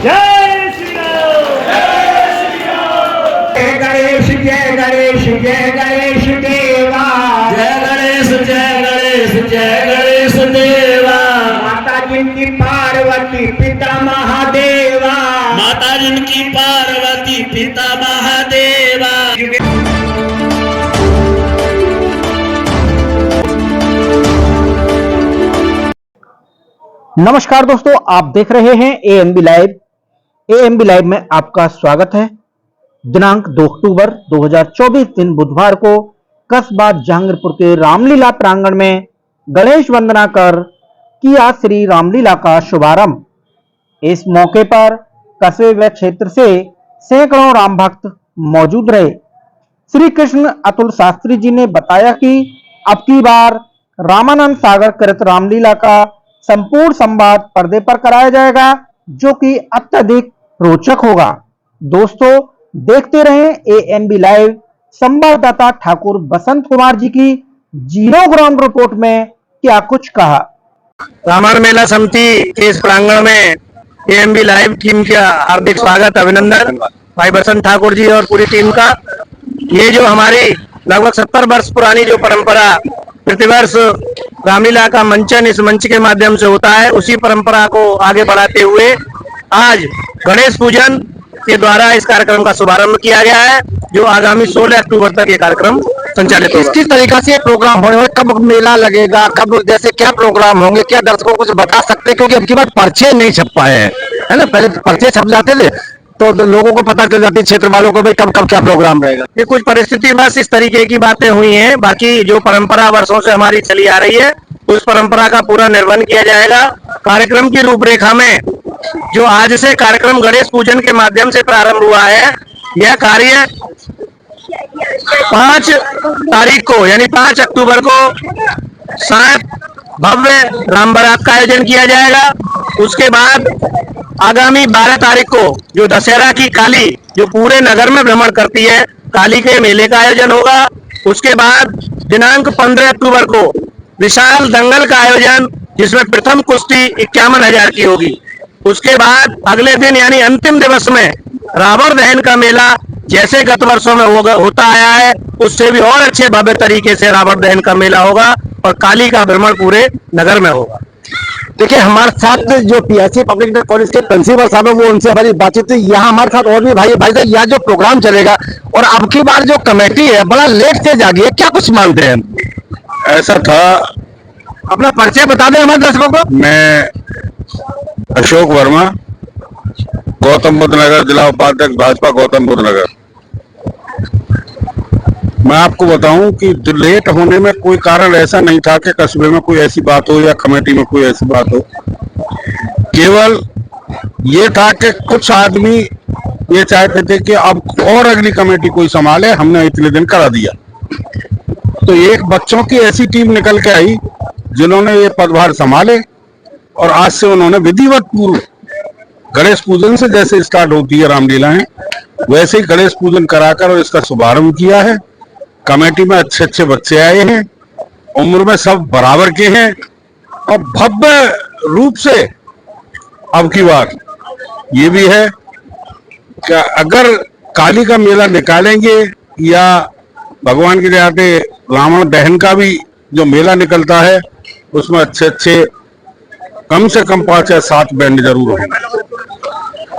जय श्री राम। जय गणेश जय गणेश जय गणेश देवा। जय गणेश जय गणेश जय गणेश देवा। माता जिनकी पार्वती पिता महादेवा। माता जिनकी पार्वती पिता महादेवा। नमस्कार दोस्तों, आप देख रहे हैं एएमबी लाइव। एएमबी लाइव में आपका स्वागत है। दिनांक 2 अक्टूबर 2024 दिन बुधवार को कस्बा जहांगीरपुर के रामलीला प्रांगण में गणेश वंदना कर किया श्री रामलीला का शुभारंभ। इस मौके पर कस्बे व क्षेत्र से सैकड़ों राम भक्त मौजूद रहे। श्री कृष्ण अतुल शास्त्री जी ने बताया कि अब की बार रामानंद सागर कृत रामलीला का संपूर्ण संवाद पर्दे पर कराया जाएगा, जो कि अत्यधिक रोचक होगा। दोस्तों, देखते रहें एएमबी लाइव। संवाददाता ठाकुर बसंत कुमार जी की जीरो ग्राउंड रिपोर्ट में क्या कुछ कहा। रामायण मेला समिति के इस प्रांगण में एएमबी लाइव टीम का हार्दिक स्वागत, अभिनंदन भाई बसंत ठाकुर जी और पूरी टीम का। ये जो हमारी लगभग 70 वर्ष पुरानी जो परंपरा प्रतिवर्ष रामलीला का मंचन इस मंच के माध्यम से होता है, उसी परंपरा को आगे बढ़ाते हुए आज गणेश पूजन के द्वारा इस कार्यक्रम का शुभारंभ किया गया है, जो आगामी 16 अक्टूबर तक ये कार्यक्रम संचालित होगा। किस तरीका से प्रोग्राम होने, कब मेला लगेगा, कब जैसे क्या प्रोग्राम होंगे, क्या दर्शकों को कुछ बता सकते हैं? क्योंकि अब की बार पर्चे नहीं छप पाए हैं, है ना। पहले पर्चे छप जाते थे तो लोगों को पता चल जाती, क्षेत्र वालों को भाई कब कब क्या प्रोग्राम रहेगा। ये कुछ परिस्थिति बस इस तरीके की बातें हुई हैं। बाकी जो परंपरा वर्षों से हमारी चली आ रही है, उस परंपरा का पूरा निर्वहन किया जाएगा। कार्यक्रम की रूपरेखा में जो आज से कार्यक्रम गणेश पूजन के माध्यम से प्रारंभ हुआ है, यह कार्य 5 तारीख को यानी 5 अक्टूबर को सात भव्य राम बारात का आयोजन किया जाएगा। उसके बाद आगामी 12 तारीख को जो दशहरा की काली जो पूरे नगर में भ्रमण करती है, काली के मेले का आयोजन होगा। उसके बाद दिनांक 15 अक्टूबर को विशाल दंगल का आयोजन, जिसमें प्रथम कुश्ती 51,000 की होगी। उसके बाद अगले दिन यानी अंतिम दिवस में रावण दहन का मेला, जैसे गत वर्षों में होता आया है, उससे भी और अच्छे भव्य तरीके से रावण दहन का मेला होगा और काली का भ्रमण पूरे नगर में होगा। देखिए, हमारे साथ जो पीएससी पब्लिक कॉलेज के प्रिंसिपल साहब है, वो उनसे हमारी बातचीत थी। यहाँ हमारे साथ और भी भाई साहब, यहाँ जो प्रोग्राम चलेगा और अब की बार जो कमेटी है बड़ा लेट से जागी है, क्या कुछ मानते हैं? ऐसा था, अपना परिचय बता दें हमारे दर्शकों को। मैं अशोक वर्मा, गौतम बुद्ध नगर जिला उपाध्यक्ष भाजपा, गौतम बुद्ध नगर। मैं आपको बताऊं कि लेट होने में कोई कारण ऐसा नहीं था कि कस्बे में कोई ऐसी बात हो या कमेटी में कोई ऐसी बात हो। केवल ये था कि कुछ आदमी ये चाहते थे कि अब और अगली कमेटी कोई संभाले, हमने इतने दिन करा दिया। तो एक बच्चों की ऐसी टीम निकल के आई जिन्होंने ये पदभार संभाले और आज से उन्होंने विधिवत पूर्व गणेश पूजन से जैसे स्टार्ट होती है रामलीलाएं, वैसे ही गणेश पूजन कराकर और इसका शुभारंभ किया है। कमेटी में अच्छे अच्छे बच्चे आए हैं, उम्र में सब बराबर के हैं और भव्य रूप से अब की बार ये भी है कि अगर काली का मेला निकालेंगे या भगवान के जाते रावण दहन का भी जो मेला निकलता है, उसमें अच्छे अच्छे कम से कम 5 या 7 बैंड जरूर होंगे।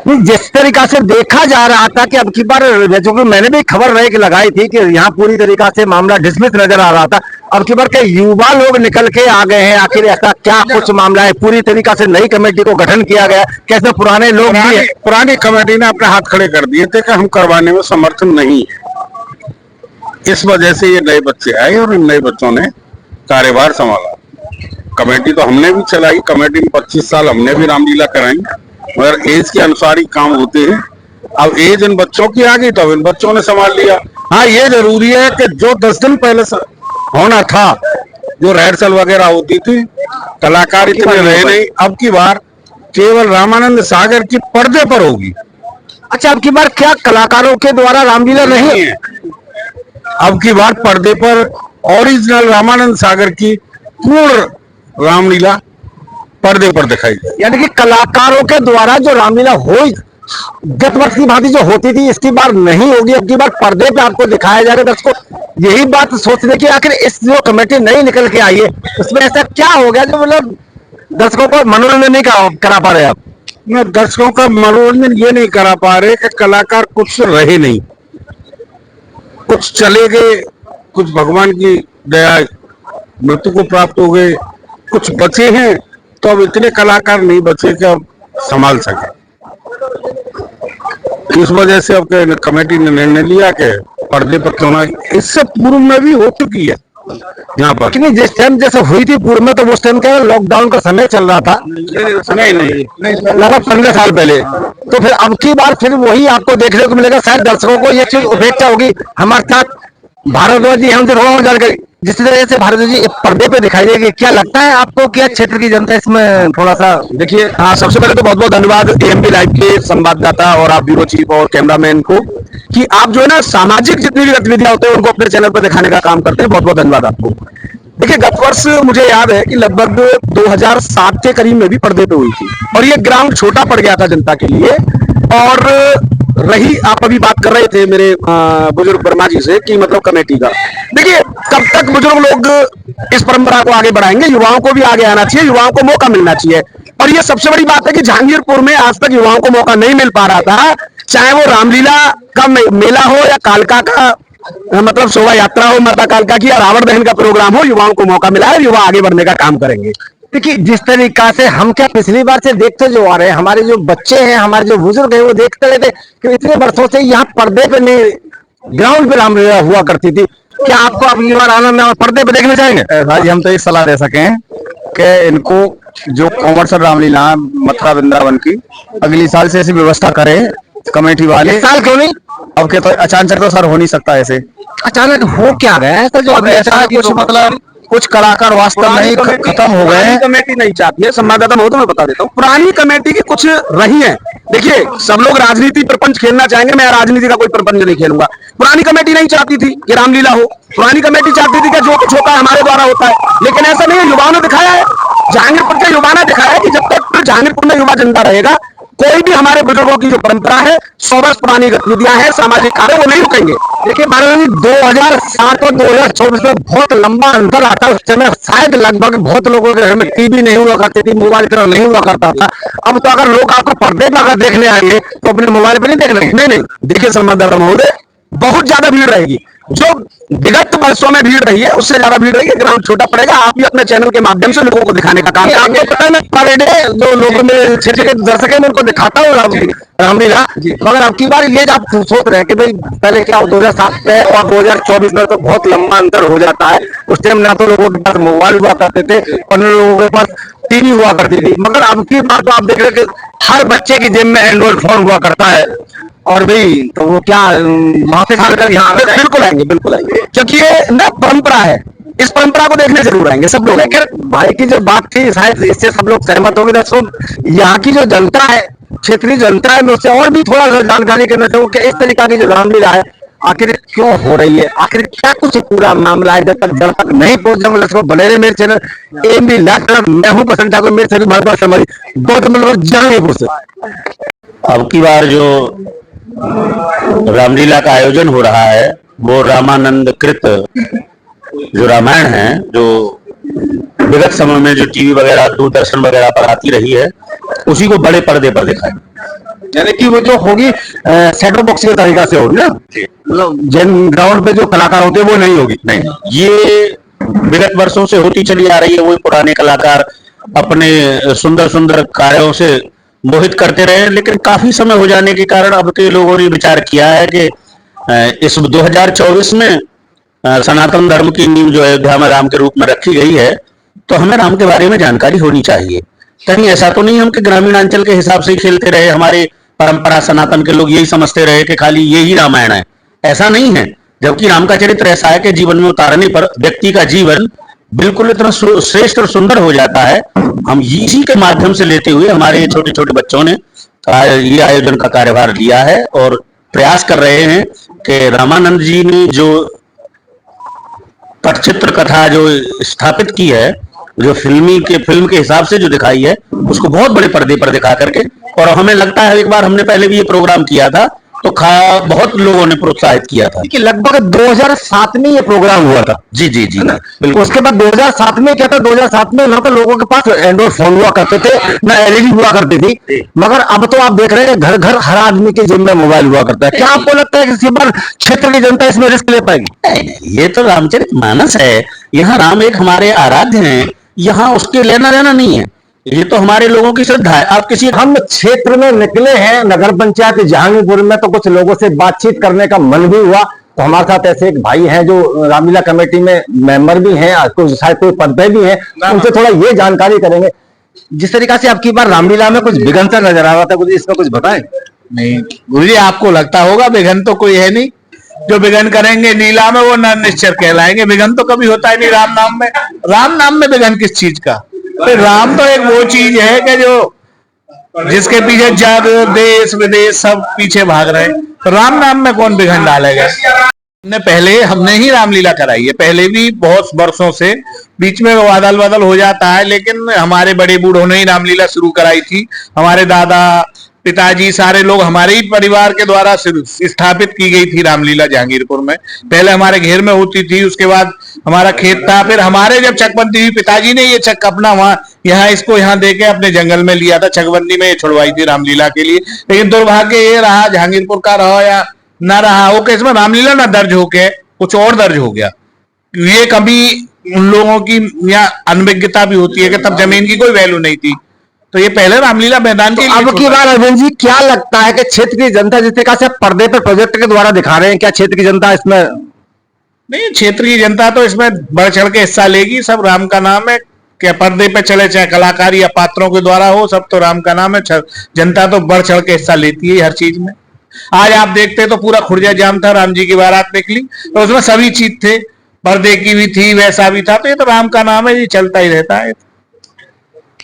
जिस तरीका से देखा जा रहा था कि अब की बार, जो कि मैंने भी खबर रहे कि लगाई थी कि यहाँ पूरी तरीका से मामला डिसमिस नजर आ रहा था, अब की बार के युवा लोग निकल के आ गए हैं। आखिर ऐसा क्या कुछ मामला है? पूरी तरीका से नई कमेटी को गठन किया गया, कैसे पुराने लोग भी है? पुरानी कमेटी ने अपने हाथ खड़े कर दिए थे कि हम करवाने में समर्थन नहीं है। इस वजह से ये नए बच्चे आए और इन नए बच्चों ने कार्यभार संभाला। कमेटी तो हमने भी चलाई, कमेटी में 25 साल हमने भी रामलीला कराई, मगर एज के अनुसार ही काम होते हैं। अब एज इन बच्चों की आ गई तो इन बच्चों ने संभाल लिया। हाँ, ये जरूरी है कि जो 10 दिन पहले होना था, जो रिहर्सल वगैरह होती थी, कलाकार इतने रहे नहीं। अब की बार केवल रामानंद सागर की पर्दे पर होगी। अच्छा, अब की बार क्या कलाकारों के द्वारा रामलीला नहीं है? अब की बार पर्दे पर ओरिजिनल रामानंद सागर की पूर्ण रामलीला पर्दे पर दिखाई जाए। यानी कि कलाकारों के द्वारा जो रामलीला हो गत वर्ष की भांति जो होती थी, इसकी बार नहीं होगी, अब की बार पर्दे पे आपको दिखाया जाएगा दर्शकों। यही बात सोचने की आखिर इस जो कमेटी नई निकल के आई है, उसमें ऐसा क्या हो गया जो मतलब दर्शकों को मनोरंजन नहीं करा पा रहे आप? मैं दर्शकों का मनोरंजन ये नहीं करा पा रहे कि कलाकार कुछ रहे नहीं, कुछ चले गए, कुछ भगवान की दया मृत्यु को प्राप्त हो गए, कुछ बचे हैं, तो अब इतने कलाकार नहीं बचे कि अब संभाल सके। इस वजह से अब कमेटी ने निर्णय लिया कि पर्दे पर क्यों ना, इससे पूर्व में भी हो चुकी है यहाँ पर। लेकिन जिस टाइम जैसे हुई थी पूर्व में, तो उस टाइम क्या लॉकडाउन का समय चल रहा था, नहीं लगभग 15 साल पहले। तो फिर अब की बार फिर वही आपको देखने को मिलेगा। शायद दर्शकों को ये चीज उपेक्षा होगी। हमारे साथ भारद्वाज जी, हम थोड़ा जानकारी जिस तरह से भारद्वाज जी पर्दे पे दिखाई देगी, क्या लगता है आपको, क्या क्षेत्र की जनता इसमें थोड़ा सा? देखिए, हाँ, सबसे पहले तो बहुत बहुत धन्यवाद एएमपी लाइव के संवाददाता और आप ब्यूरो चीफ और कैमरामैन को, कि आप जो है ना सामाजिक जितनी भी गतिविधियां होते हैं उनको अपने चैनल पर दिखाने का काम करते हैं। बहुत बहुत धन्यवाद आपको। देखिए, गत वर्ष मुझे याद है कि लगभग 2007 के करीब में भी पर्दे पे हुई थी, और ये ग्राउंड छोटा पड़ गया था जनता के लिए। और रही, आप अभी बात कर रहे थे मेरे बुजुर्ग वर्मा जी से कि मतलब कमेटी का, देखिए कब तक बुजुर्ग लोग इस परंपरा को आगे बढ़ाएंगे? युवाओं को भी आगे आना चाहिए, युवाओं को मौका मिलना चाहिए। और ये सबसे बड़ी बात है कि जहांगीरपुर में आज तक युवाओं को मौका नहीं मिल पा रहा था, चाहे वो रामलीला का मेला हो या कालका का मतलब शोभा यात्रा हो माता कालका की, या रावण दहन का प्रोग्राम हो, युवाओं को मौका मिला है, युवा आगे बढ़ने का काम करेंगे। देखिए, जिस तरीका से हम क्या पिछली बार से देखते जो आ रहे हैं, हमारे जो बच्चे हैं, हमारे जो बुजुर्ग हैं, वो देखते रहते कि इतने वर्षों से यहाँ पर्दे पे नहीं, ग्राउंड पे रामलीला हुआ करती थी। क्या आपको अब ये बार आनंद में पर्दे पे देखना चाहेंगे? भाई, हम तो एक सलाह दे सकें कि इनको जो कॉमर्शियल रामलीला मथुरा वृंदावन की, अगली साल से ऐसी व्यवस्था करें कमेटी वाले। इस साल क्यों नहीं? अब के तो अचानक तो सर हो नहीं सकता ऐसे। अचानक हो क्या गया है? जो अब ऐसा कुछ मतलब कुछ कलाकार वास्तव में ही खत्म हो गए हैं। कमेटी नहीं चाहती है, संवाददाता महोदय मैं बता देता हूँ, पुरानी कमेटी की कुछ रही है। देखिए, सब लोग राजनीति प्रपंच खेलना चाहेंगे, मैं राजनीति का कोई प्रपंच नहीं खेलूंगा। पुरानी कमेटी नहीं चाहती थी कि रामलीला हो, पुरानी कमेटी चाहती थी कि जो कुछ होता है हमारे द्वारा होता है, लेकिन ऐसा नहीं है। युवाओं ने दिखाया है, जहांगीरपुर के युवा ने दिखाया है कि जब तक जहांगीरपुर में युवा जिंदा रहेगा, कोई भी हमारे बुजुर्गों की जो परंपरा है, 100 वर्ष पुरानी गतिविधियां हैं, सामाजिक कार्य, वो नहीं रुकेंगे। देखिए भारत 2007 और 2024 में बहुत लंबा अंतर आता है। उस समय शायद लगभग बहुत लोगों के घर में टीवी नहीं हुआ करती थी, मोबाइल इतना नहीं हुआ करता था। अब तो अगर लोग आपको पर्दे पर अगर देखने आएंगे तो अपने मोबाइल पर नहीं देख लेंगे। नहीं, देखिए संवाददाता महोदय, बहुत ज्यादा भीड़ रहेगी। जो विगत वर्षों में भीड़ रही है उससे ज्यादा भीड़ रही है। ग्राउंड छोटा पड़ेगा। आप भी अपने चैनल के माध्यम से लोगों को दिखाने का काम आपको पता है मैं पर डे जो लोगों में क्षेत्र के दर्शक है मैं उनको दिखाता हूँ रामलीला। मगर अब की बार ये आप सोच रहे हैं कि भाई पहले क्या 2007 में और 2024 में तो बहुत लंबा अंतर हो जाता है। उस टाइम ना तो लोगों के पास मोबाइल हुआ करते थे और न लोगों के पास टीवी हुआ करती थी। मगर अब की बार तो आप देख रहे कि हर बच्चे की जेब में एंड्रॉइड फोन हुआ करता है। और भाई तो वो क्या वहां से खाकर यहाँ बिल्कुल आएंगे, बिल्कुल आएंगे, क्योंकि ये ना परंपरा है। इस परंपरा को देखने जरूर आएंगे सब लोग। लेकिन भाई की जो बात थी शायद इससे सब लोग सहमत होंगे। दोस्तों, यहाँ की जो जनता है, क्षेत्रीय जनता है, मैं उससे और भी थोड़ा सा जानकारी करना चाहूँ कि इस तरीका की जो रामलीला है आखिर क्यों हो रही है, आखिर क्या कुछ पूरा मामला है। जब तक जन तक नहीं पहुंच जाऊंगा बने रहे मेरे चैनल एएमबी लाइव। मैं हूँ बसंत ठाकुर, मेरे सभी हमारे पास हमारी बहुत मतलब जहांगीरपुर से। अब की बार जो रामलीला का आयोजन हो रहा है वो रामानंद कृत जो रामायण है, जो विगत समय में जो टीवी वगैरह दूरदर्शन वगैरह पर आती रही है, उसी को बड़े पर्दे पर दिखाएं। यानी कि वो जो होगी सेट ऑफ बॉक्स के तरीका से होगी ना, मतलब जिन ग्राउंड पे जो कलाकार होते हैं वो नहीं होगी। नहीं, ये विगत वर्षों से होती चली आ रही है। वही पुराने कलाकार अपने सुंदर सुंदर कार्यों से मोहित करते रहे, लेकिन काफी समय हो जाने के कारण अब के लोगों ने विचार किया है कि इस 2024 में सनातन धर्म की नींव जो अयोध्या में राम के रूप में रखी गई है, तो हमें राम के बारे में जानकारी होनी चाहिए। कहीं ऐसा तो नहीं हम कि ग्रामीण अंचल के हिसाब से ही खेलते रहे, हमारे परंपरा सनातन के लोग यही समझते रहे कि खाली ये ही रामायण है। ऐसा नहीं है, जबकि राम का चरित्र ऐसा है कि जीवन में उतारने पर व्यक्ति का जीवन बिल्कुल इतना श्रेष्ठ और सुंदर हो जाता है। हम इसी के माध्यम से लेते हुए हमारे छोटे छोटे बच्चों ने ये आयोजन का कार्यभार लिया है और प्रयास कर रहे हैं कि रामानंद जी ने जो पटचित्र कथा जो स्थापित की है जो फिल्म के हिसाब से जो दिखाई है उसको बहुत बड़े पर्दे पर दिखा करके, और हमें लगता है एक बार हमने पहले भी ये प्रोग्राम किया था तो बहुत लोगों ने प्रोत्साहित किया था कि लगभग 2007 में ये प्रोग्राम हुआ था। जी जी जी बिल्कुल। उसके बाद 2007 में क्या था, 2007 में ना तो लोगों के पास एंड्रॉइड फोन हुआ करते थे, ना एलईडी हुआ करती थी, मगर अब तो आप देख रहे हैं घर घर हर आदमी के जिम्मे मोबाइल हुआ करता है। क्या आपको लगता है कि इस बार क्षेत्र की जनता इसमें रिस्क ले पाएगी? नहीं, ये तो रामचरितमानस है, यहाँ राम एक हमारे आराध्य हैं, यहाँ उसके लेना देना नहीं है, ये तो हमारे लोगों की श्रद्धा है। आप किसी हम क्षेत्र में निकले हैं, नगर पंचायत जहांगीरपुर में, तो कुछ लोगों से बातचीत करने का मन भी हुआ। तो हमारे साथ ऐसे एक भाई हैं जो रामलीला कमेटी में मेंबर भी हैं, शायद कोई पद पे भी हैं, उनसे थोड़ा ये जानकारी करेंगे। जिस तरीका से आपकी बार रामलीला में कुछ विघन सा नजर आ रहा था, कुछ इसमें कुछ बताएं। नहीं गुरु जी, आपको लगता होगा विघन तो कोई है नहीं, जो विघन करेंगे लीला में वो निश्चर कहलाएंगे। विघन तो कभी होता ही नहीं राम नाम में। राम नाम में विघन किस चीज का? तो राम तो एक वो चीज है कि जो जिसके पीछे जग देश विदेश सब पीछे भाग रहे हैं, तो राम नाम में कौन विघन डालेगा? हमने ही रामलीला कराई है, पहले भी बहुत वर्षों से, बीच में वादल वादल हो जाता है, लेकिन हमारे बड़े बूढ़ों ने ही रामलीला शुरू कराई थी। हमारे दादा पिताजी सारे लोग हमारे ही परिवार के द्वारा स्थापित की गई थी रामलीला जहांगीरपुर में। पहले हमारे घेर में होती थी, उसके बाद हमारा खेत था, फिर हमारे जब चकबंदी हुई पिताजी ने ये चक अपना वहां यहाँ इसको यहाँ देके अपने जंगल में लिया था, चकबंदी में ये छुड़वाई थी रामलीला के लिए। लेकिन दुर्भाग्य ये रहा, जहांगीरपुर का रहा या ना रहा हो, कि इसमें रामलीला ना दर्ज होके कुछ और दर्ज हो गया। ये कभी उन लोगों की या अनभिज्ञता भी होती है कि तब जमीन की कोई वैल्यू नहीं थी, तो ये पहले रामलीला मैदान के अब की बार अरविंद जी क्या लगता है कि क्षेत्र की जनता जिस तरह से पर्दे पर प्रोजेक्ट के द्वारा दिखा रहे हैं, क्या क्षेत्र की जनता इसमें? नहीं, क्षेत्र की जनता तो इसमें बढ़ चढ़ के हिस्सा लेगी। सब राम का नाम है, क्या पर्दे पे चले चाहे कलाकारी या पात्रों के द्वारा हो, सब तो राम का नाम है। जनता तो बढ़ चढ़ के हिस्सा लेती है हर चीज में। आज आप देखते तो पूरा खुर्जा जाम था, राम जी की बारात देख ली तो उसमें सभी चीज थे, पर्दे की भी थी, वैसा भी था। तो ये तो राम का नाम है, ये चलता ही रहता है।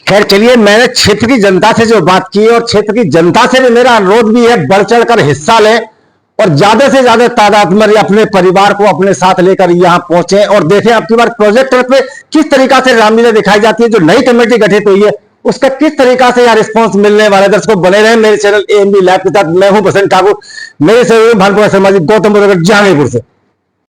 खैर चलिए, मैंने क्षेत्र की जनता से जो बात की, और क्षेत्र की जनता से भी मेरा अनुरोध भी है, बढ़ चढ़ कर हिस्सा लें और ज्यादा से ज्यादा तादाद में अपने परिवार को अपने साथ लेकर यहाँ पहुंचे और देखें आपकी बार प्रोजेक्ट पे किस तरीका से रामलीला दिखाई जाती है। जो नई कमेटी गठित हुई है उसका किस तरीका से यहाँ रिस्पॉन्स मिलने वाला है। दर्शकों बने रहे मेरे चैनल एएमबी लाइव के साथ। मैं हूं बसंत ठाकुर, मेरे सहयोगी भानुप्रकाश शर्मा जी, गौतम बुद्ध नगर जहांगीरपुर से।